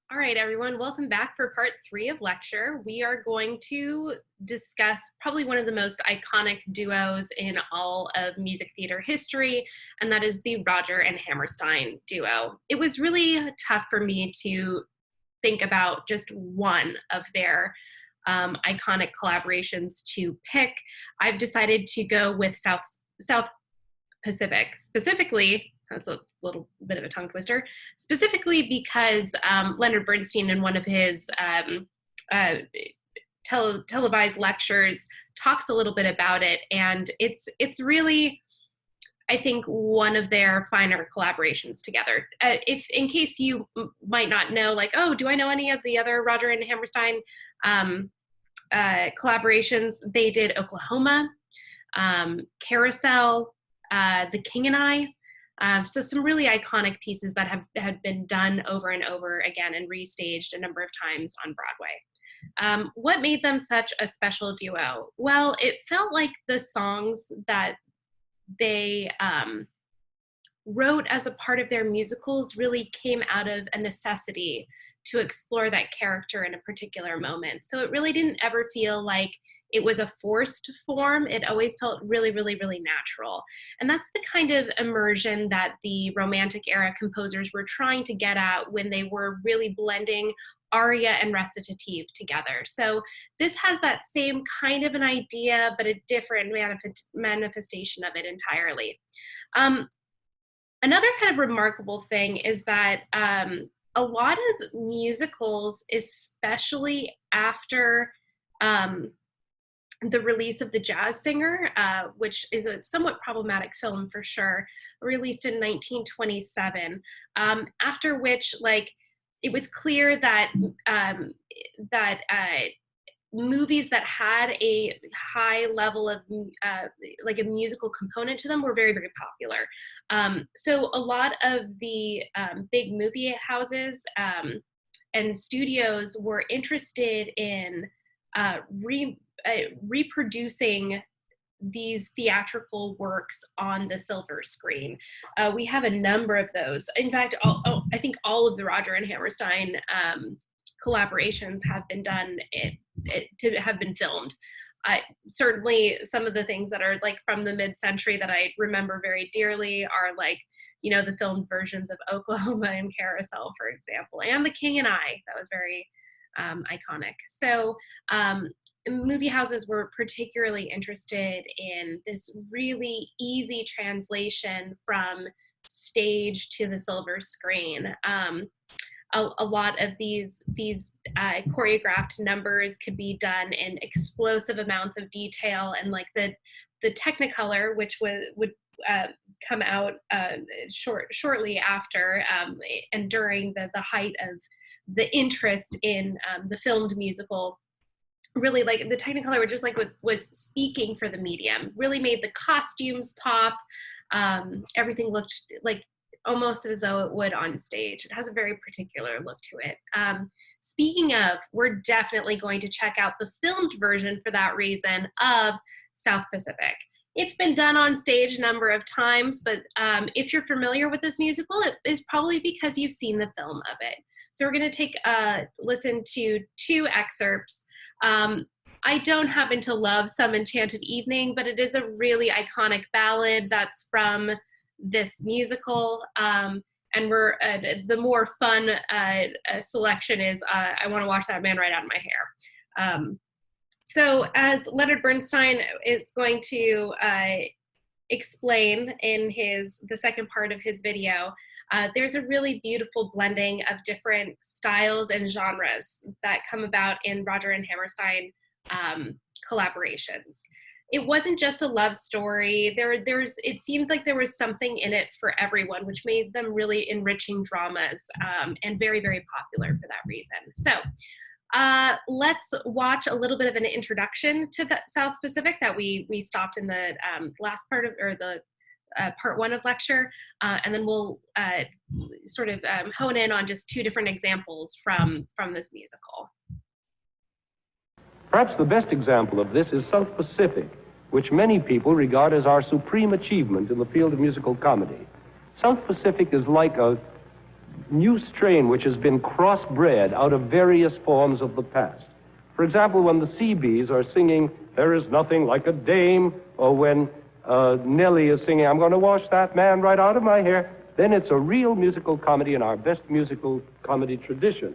All right, everyone, welcome back for part 3 of lecture. We are going to discuss probably one of the most iconic duos in all of music theater history, and that is the Roger and Hammerstein duo. It was really tough for me to think about just one of their iconic collaborations to pick. I've decided to go with South Pacific, specifically. That's a little bit of a tongue twister, specifically because Leonard Bernstein in one of his televised lectures talks a little bit about it, and it's really, I think, one of their finer collaborations together. If in case you might not know, like, oh, do I know any of the other Roger and Hammerstein collaborations? They did Oklahoma, Carousel, The King and I. So some really iconic pieces that have been done over and over again and restaged a number of times on Broadway. What made them such a special duo? Well, it felt like the songs that they wrote as a part of their musicals really came out of a necessity to explore that character in a particular moment. So it really didn't ever feel like it was a forced form. It always felt really, really, really natural. And that's the kind of immersion that the Romantic era composers were trying to get at when they were really blending aria and recitative together. So this has that same kind of an idea, but a different manifestation of it entirely. Another kind of remarkable thing is that a lot of musicals, especially after the release of The Jazz Singer, which is a somewhat problematic film for sure, released in 1927, after which, like, it was clear that movies that had a high level of like a musical component to them were very, very popular. So a lot of the big movie houses and studios were interested in reproducing these theatrical works on the silver screen. We have a number of those. In fact, I think all of the Roger and Hammerstein collaborations have been done to have been filmed. Certainly some of the things that are like from the mid-century that I remember very dearly are, like, you know, the filmed versions of Oklahoma and Carousel, for example, and The King and I. That was very iconic. So movie houses were particularly interested in this really easy translation from stage to the silver screen. A lot of these choreographed numbers could be done in explosive amounts of detail, and like the Technicolor, which would come out shortly after and during the height of the interest in the filmed musical, really, like, the Technicolor just like was speaking for the medium, really made the costumes pop. Everything looked like almost as though it would on stage. It has a very particular look to it. Speaking of, we're definitely going to check out the filmed version for that reason of South Pacific. It's been done on stage a number of times, but if you're familiar with this musical, it is probably because you've seen the film of it. So we're going to take a listen to 2 excerpts. I don't happen to love Some Enchanted Evening, but it is a really iconic ballad that's from this musical. And we're the more fun selection is I Want to Wash That Man Right Out of My Hair. So as Leonard Bernstein is going to explain in the second part of his video, there's a really beautiful blending of different styles and genres that come about in Roger and Hammerstein collaborations. It wasn't just a love story. It seemed like there was something in it for everyone, which made them really enriching dramas and very, very popular for that reason. So let's watch a little bit of an introduction to the South Pacific that we stopped in the last part of, or the part 1 of lecture, and then we'll sort of hone in on just 2 different examples from this musical. Perhaps the best example of this is South Pacific, which many people regard as our supreme achievement in the field of musical comedy. South Pacific is like a new strain which has been crossbred out of various forms of the past. For example, when the Sea Bees are singing, "There is nothing like a dame," or when Nellie is singing, "I'm going to wash that man right out of my hair," then it's a real musical comedy in our best musical comedy tradition.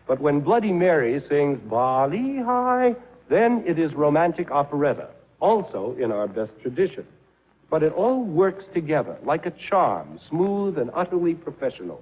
But when Bloody Mary sings "Bali High," then it is romantic operetta, also in our best tradition. But it all works together like a charm, smooth and utterly professional.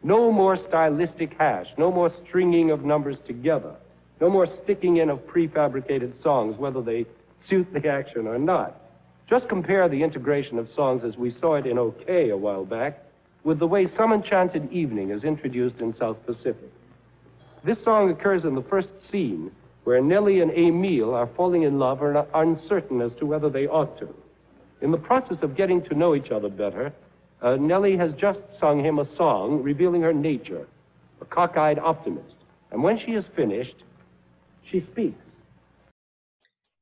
No more stylistic hash, no more stringing of numbers together, no more sticking in of prefabricated songs, whether they suit the action or not. Just compare the integration of songs as we saw it in OK a while back with the way Some Enchanted Evening is introduced in South Pacific. This song occurs in the first scene where Nellie and Emile are falling in love and are uncertain as to whether they ought to. In the process of getting to know each other better, Nellie has just sung him a song revealing her nature, a cockeyed optimist. And when she is finished, she speaks.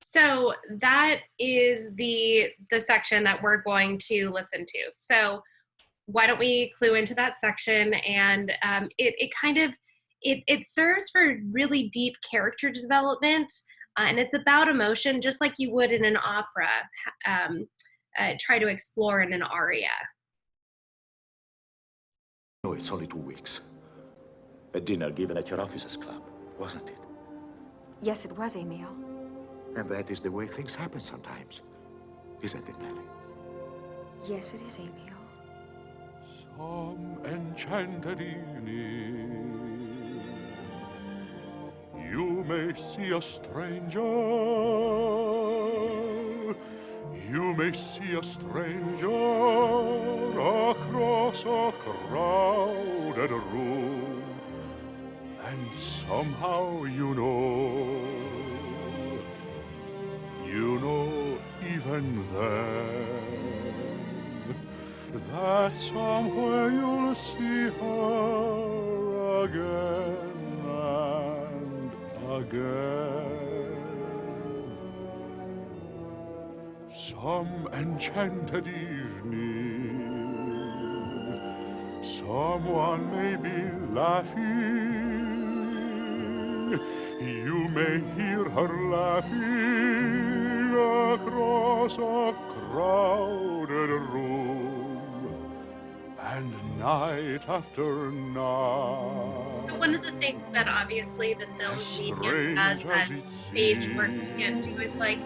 So that is the section that we're going to listen to. So why don't we clue into that section? And it serves for really deep character development, and it's about emotion, just like you would in an opera. Try to explore in an aria. No, it's only 2 weeks. A dinner given at your officers' club, wasn't it? Yes, it was, Emile. And that is the way things happen sometimes, isn't it, Nellie? Yes, it is, Emile. Some enchanted evening, you may see a stranger. You may see a stranger across a crowded room, and somehow you know even then, that somewhere you'll see her again and again. Some enchanted evening, someone may be laughing. You may hear her laughing across a crowded room, and night after night. One of the things that obviously the film medium does that stage works can't do is like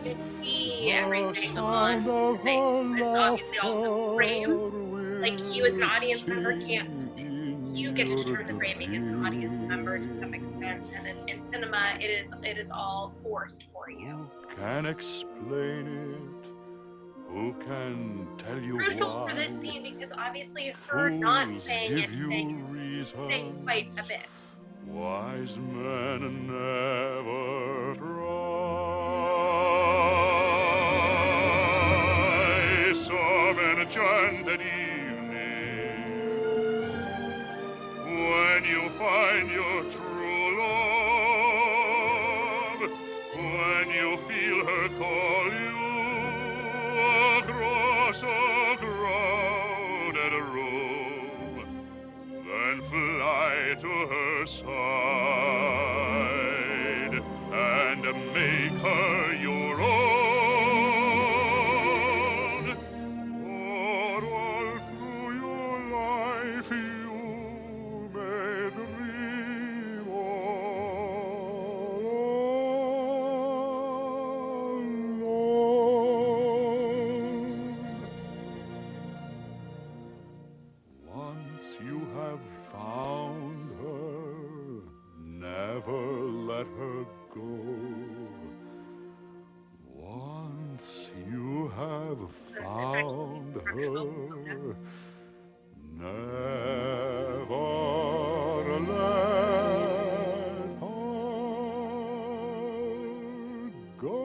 you see everything on the thing. It's obviously also framed. Like you as an audience member you get to determine the framing as an audience member to some extent, and in cinema it is all forced for you. Who can explain it? Who can tell you Crucial why? for this scene because obviously her not saying anything is saying quite a bit. Wise men never try. Some enchanted evening, when you find your true love, when you feel her call you across a crowded room, then fly to her side and make her your own. For all through your life you may dream all alone. Once you have found her, never let her go. Once you have found her, never let her go.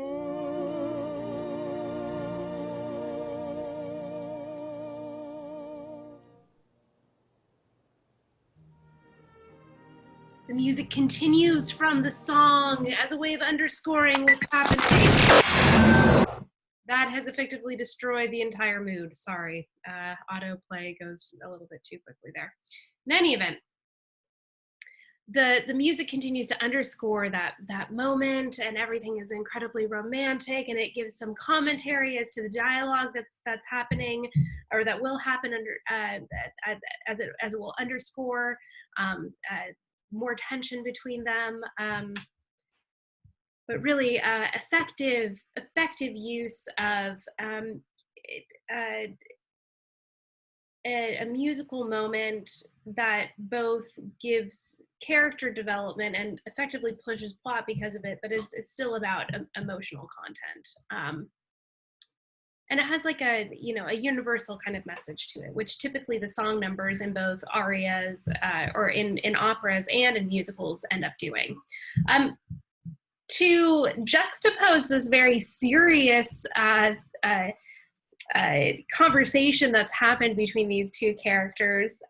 The music continues from the song as a way of underscoring what's happening. that has effectively destroyed the entire mood. Sorry, autoplay goes a little bit too quickly there. In any event, the music continues to underscore that moment, and everything is incredibly romantic, and it gives some commentary as to the dialogue that's happening, or that will happen under as it will underscore more tension between them. But really effective use of a musical moment that both gives character development and effectively pushes plot because of it, but is still about emotional content. And it has like a universal kind of message to it, which typically the song numbers in both arias or in operas and in musicals end up doing. To juxtapose this very serious conversation that's happened between these two characters,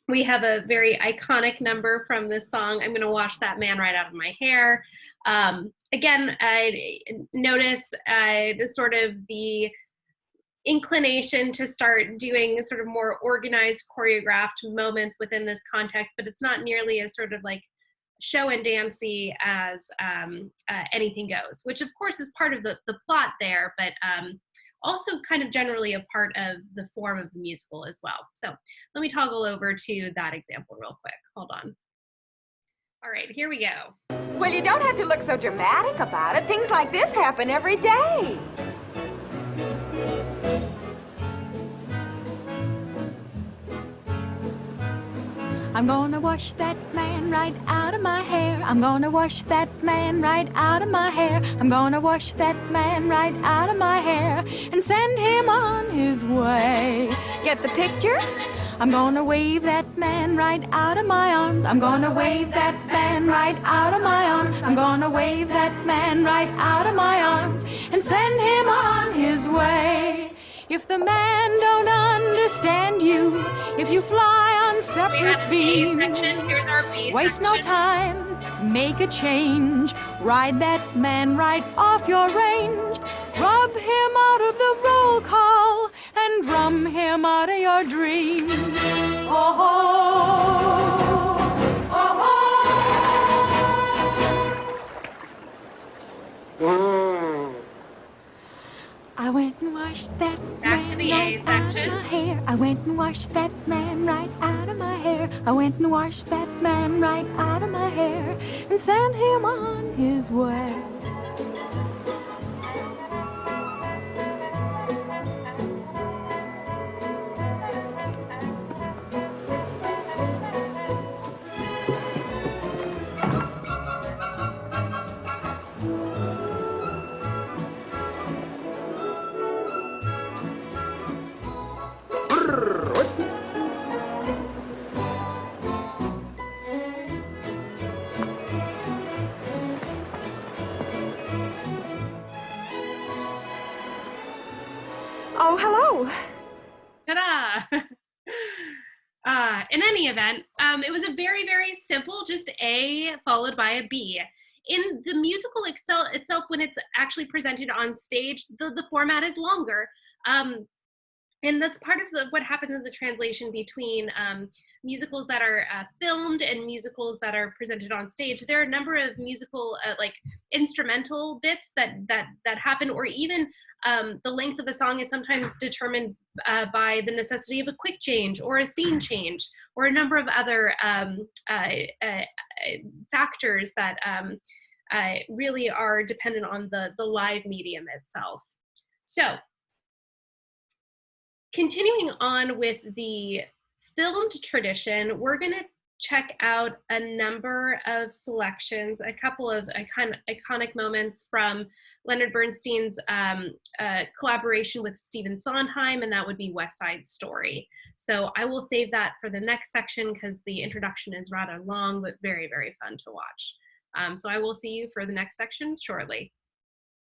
we have a very iconic number from this song, I'm Gonna Wash That Man Right Out of My Hair. Again, notice sort of the inclination to start doing sort of more organized, choreographed moments within this context, but it's not nearly as sort of like show and dancey as Anything Goes, which of course is part of the plot there, but also kind of generally a part of the form of the musical as well. So let me toggle over to that example real quick. Hold on. All right, here we go. Well, you don't have to look so dramatic about it. Things like this happen every day. I'm gonna wash that man right out of my hair. I'm gonna wash that man right out of my hair. I'm gonna wash that man right out of my hair and send him on his way. Get the picture? I'm gonna wave that man right out of my arms. I'm gonna wave that man right out of my arms. I'm gonna wave that man right out of my arms and send him on his way. If the man don't understand you, if you fly on separate beams, waste no time, make a change, ride that man right off your range, rub him out of the roll call and drum him out of your dreams. Oh, oh, oh, oh. I went and washed that man right out of my hair. I went and washed that man right out of my hair. I went and washed that man right out of my hair and sent him on his way. Oh, hello. Ta-da! In any event, it was a very, very simple, just A followed by a B. In the musical itself, when it's actually presented on stage, the format is longer. And that's part of what happens in the translation between musicals that are filmed and musicals that are presented on stage. There are a number of musical like instrumental bits that happen, or even the length of a song is sometimes determined by the necessity of a quick change or a scene change, or a number of other factors that really are dependent on the live medium itself. So, continuing on with the filmed tradition, we're going to check out a number of selections, a couple of iconic moments from Leonard Bernstein's collaboration with Stephen Sondheim, and that would be West Side Story. So I will save that for the next section because the introduction is rather long, but very, very fun to watch. So I will see you for the next section shortly.